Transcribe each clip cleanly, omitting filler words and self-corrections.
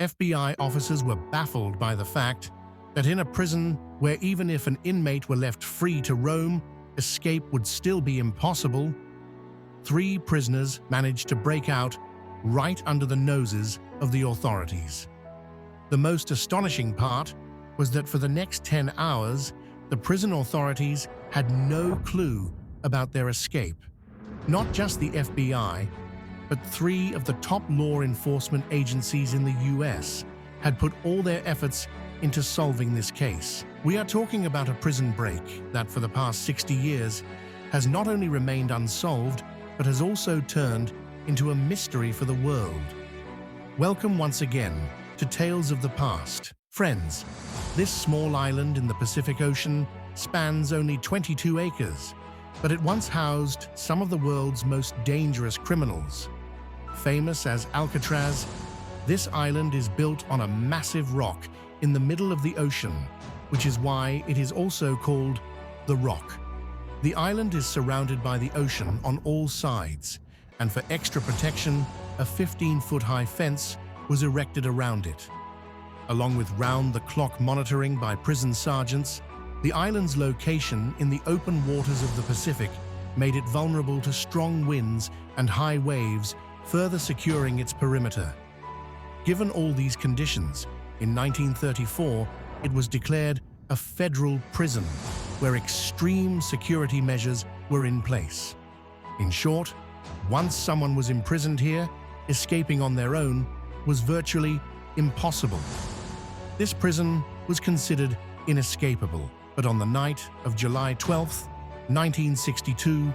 FBI officers were baffled by the fact that in a prison where even if an inmate were left free to roam, escape would still be impossible, 3 prisoners managed to break out right under the noses of the authorities. The most astonishing part was that for the next 10 hours, the prison authorities had no clue about their escape. Not just the FBI, but 3 of the top law enforcement agencies in the US had put all their efforts into solving this case. We are talking about a prison break that for the past 60 years has not only remained unsolved, but has also turned into a mystery for the world. Welcome once again to Tales of the Past. Friends, this small island in the Pacific Ocean spans only 22 acres, but it once housed some of the world's most dangerous criminals. Famous as Alcatraz, this island is built on a massive rock in the middle of the ocean, which is why it is also called the Rock. The island is surrounded by the ocean on all sides, and for extra protection, a 15-foot-high fence was erected around it. Along with round-the-clock monitoring by prison sergeants, the island's location in the open waters of the Pacific made it vulnerable to strong winds and high waves, further securing its perimeter. Given all these conditions, in 1934, it was declared a federal prison, where extreme security measures were in place. In short, once someone was imprisoned here, escaping on their own was virtually impossible. This prison was considered inescapable, but on the night of July 12, 1962,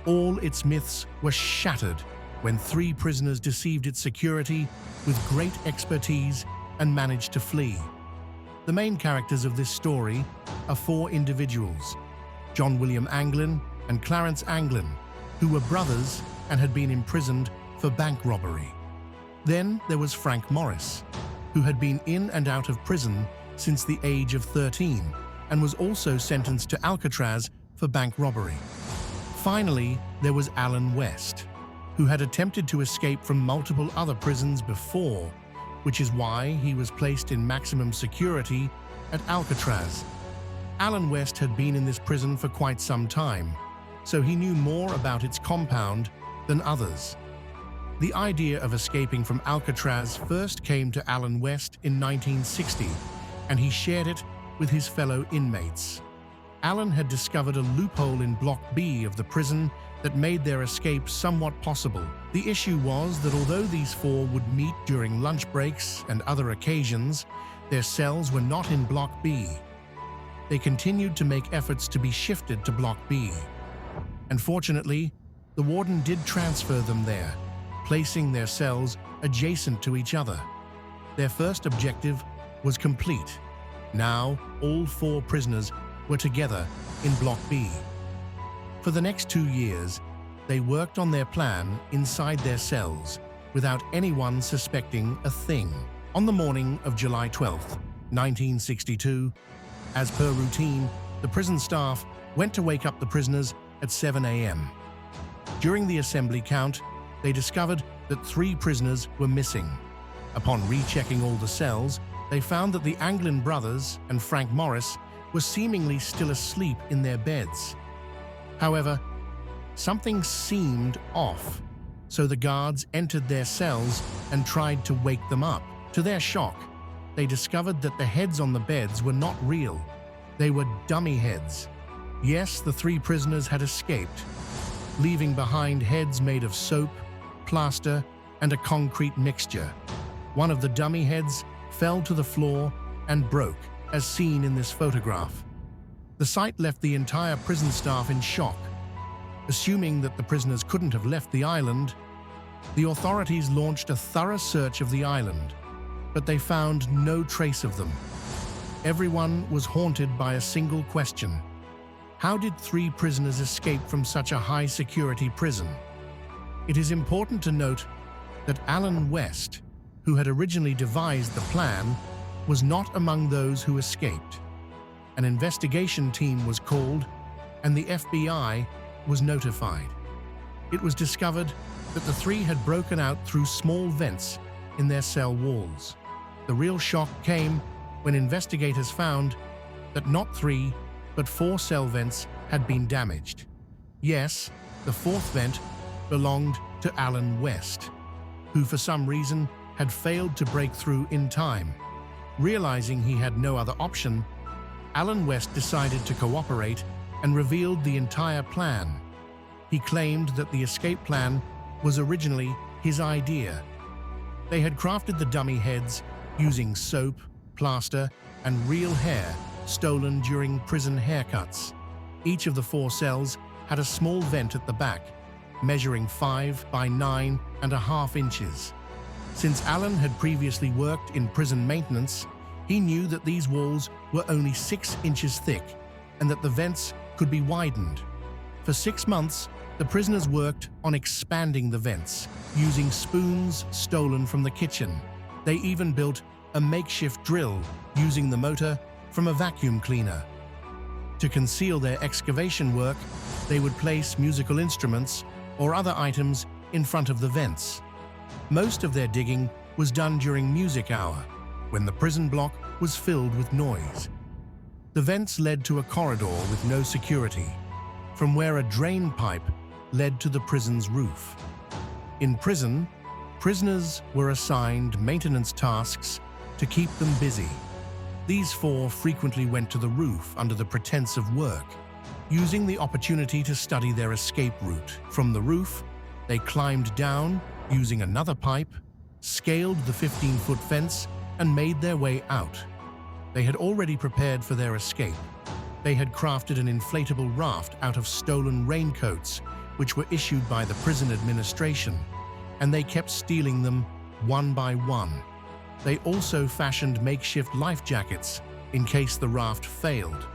all its myths were shattered when 3 prisoners deceived its security with great expertise and managed to flee. The main characters of this story are 4 individuals: John William Anglin and Clarence Anglin, who were brothers and had been imprisoned for bank robbery. Then there was Frank Morris, who had been in and out of prison since the age of 13 and was also sentenced to Alcatraz for bank robbery. Finally, there was Alan West, who had attempted to escape from multiple other prisons before, which is why he was placed in maximum security at Alcatraz. Alan West had been in this prison for quite some time, so he knew more about its compound than others. The idea of escaping from Alcatraz first came to Alan West in 1960, and he shared it with his fellow inmates. Alan had discovered a loophole in Block B of the prison that made their escape somewhat possible. The issue was that although these 4 would meet during lunch breaks and other occasions, their cells were not in Block B. They continued to make efforts to be shifted to Block B. Unfortunately, the warden did transfer them there, placing their cells adjacent to each other. Their first objective was complete. Now, all 4 prisoners were together in Block B. For the next 2 years, they worked on their plan inside their cells without anyone suspecting a thing. On the morning of July 12, 1962, as per routine, the prison staff went to wake up the prisoners at 7 a.m. During the assembly count, they discovered that 3 prisoners were missing. Upon rechecking all the cells, they found that the Anglin brothers and Frank Morris were seemingly still asleep in their beds. However, something seemed off, so the guards entered their cells and tried to wake them up. To their shock, they discovered that the heads on the beds were not real. They were dummy heads. Yes, the 3 prisoners had escaped, leaving behind heads made of soap, plaster, and a concrete mixture. One of the dummy heads fell to the floor and broke, as seen in this photograph. The sight left the entire prison staff in shock. Assuming that the prisoners couldn't have left the island, the authorities launched a thorough search of the island, but they found no trace of them. Everyone was haunted by a single question: how did 3 prisoners escape from such a high-security prison? It is important to note that Alan West, who had originally devised the plan, was not among those who escaped. An investigation team was called, and the FBI was notified. It was discovered that the 3 had broken out through small vents in their cell walls. The real shock came when investigators found that not 3, but 4 cell vents had been damaged. Yes, the 4th vent belonged to Alan West, who for some reason had failed to break through in time. Realizing he had no other option, Alan West decided to cooperate and revealed the entire plan. He claimed that the escape plan was originally his idea. They had crafted the dummy heads using soap, plaster, and real hair stolen during prison haircuts. Each of the 4 cells had a small vent at the back, measuring 5 by 9.5 inches. Since Alan had previously worked in prison maintenance, he knew that these walls were only 6 inches thick and that the vents could be widened. For 6 months, the prisoners worked on expanding the vents, using spoons stolen from the kitchen. They even built a makeshift drill using the motor from a vacuum cleaner. To conceal their excavation work, they would place musical instruments or other items in front of the vents. Most of their digging was done during music hour, when the prison block was filled with noise. The vents led to a corridor with no security, from where a drain pipe led to the prison's roof. In prison, prisoners were assigned maintenance tasks to keep them busy. These 4 frequently went to the roof under the pretense of work, using the opportunity to study their escape route. From the roof, they climbed down using another pipe, scaled the 15-foot fence, and made their way out. They had already prepared for their escape. They had crafted an inflatable raft out of stolen raincoats, which were issued by the prison administration, and they kept stealing them one by one. They also fashioned makeshift life jackets in case the raft failed.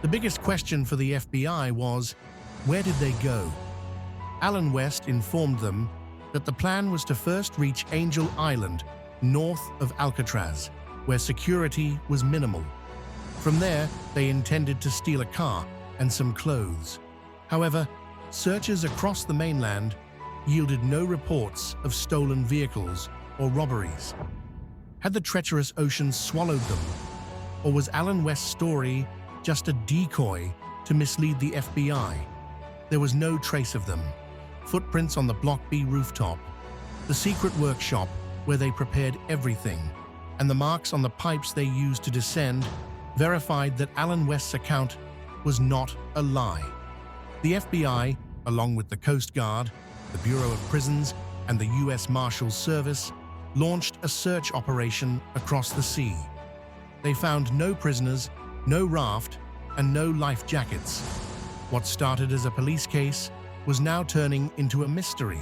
The biggest question for the FBI was, where did they go? Alan West informed them that the plan was to first reach Angel Island, north of Alcatraz, where security was minimal. From there, they intended to steal a car and some clothes. However, searches across the mainland yielded no reports of stolen vehicles or robberies. Had the treacherous ocean swallowed them? Or was Alan West's story just a decoy to mislead the FBI? There was no trace of them. Footprints on the Block B rooftop, the secret workshop where they prepared everything, and the marks on the pipes they used to descend verified that Alan West's account was not a lie. The FBI, along with the Coast Guard, the Bureau of Prisons, and the U.S. Marshals Service, launched a search operation across the sea. They found no prisoners, no raft, and no life jackets. What started as a police case was now turning into a mystery.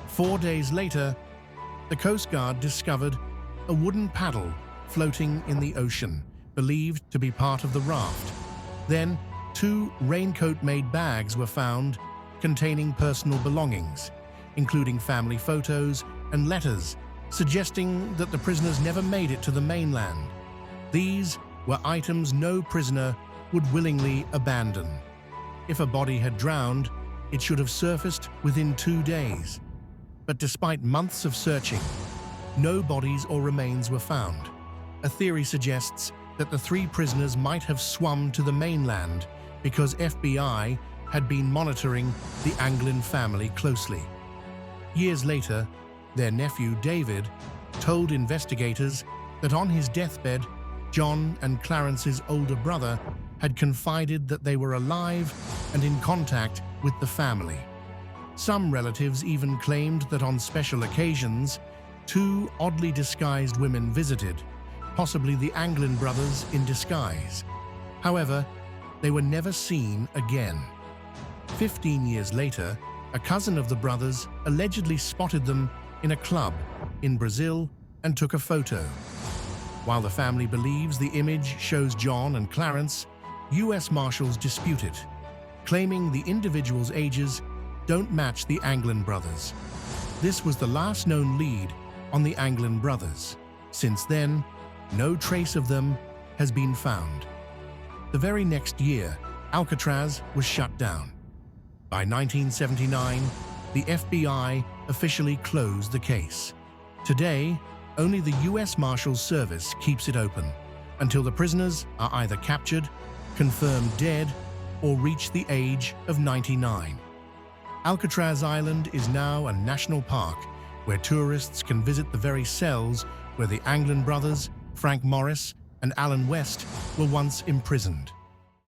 4 days later, the Coast Guard discovered a wooden paddle floating in the ocean, believed to be part of the raft. Then, 2 raincoat-made bags were found containing personal belongings, including family photos and letters, suggesting that the prisoners never made it to the mainland. These were items no prisoner would willingly abandon. If a body had drowned, it should have surfaced within 2 days. But despite months of searching, no bodies or remains were found. A theory suggests that the 3 prisoners might have swum to the mainland because FBI had been monitoring the Anglin family closely. Years later, their nephew David told investigators that on his deathbed, John and Clarence's older brother had confided that they were alive and in contact with the family. Some relatives even claimed that on special occasions, 2 oddly disguised women visited, possibly the Anglin brothers in disguise. However, they were never seen again. 15 years later, a cousin of the brothers allegedly spotted them in a club in Brazil and took a photo. While the family believes the image shows John and Clarence, U.S. Marshals dispute it, claiming the individuals' ages don't match the Anglin brothers. This was the last known lead on the Anglin brothers. Since then, no trace of them has been found. The very next year, Alcatraz was shut down. By 1979, the FBI officially closed the case. Today, Only the U.S. Marshals Service keeps it open until the prisoners are either captured, confirmed dead, or reach the age of 99. Alcatraz Island is now a national park where tourists can visit the very cells where the Anglin brothers, Frank Morris, and Alan West were once imprisoned.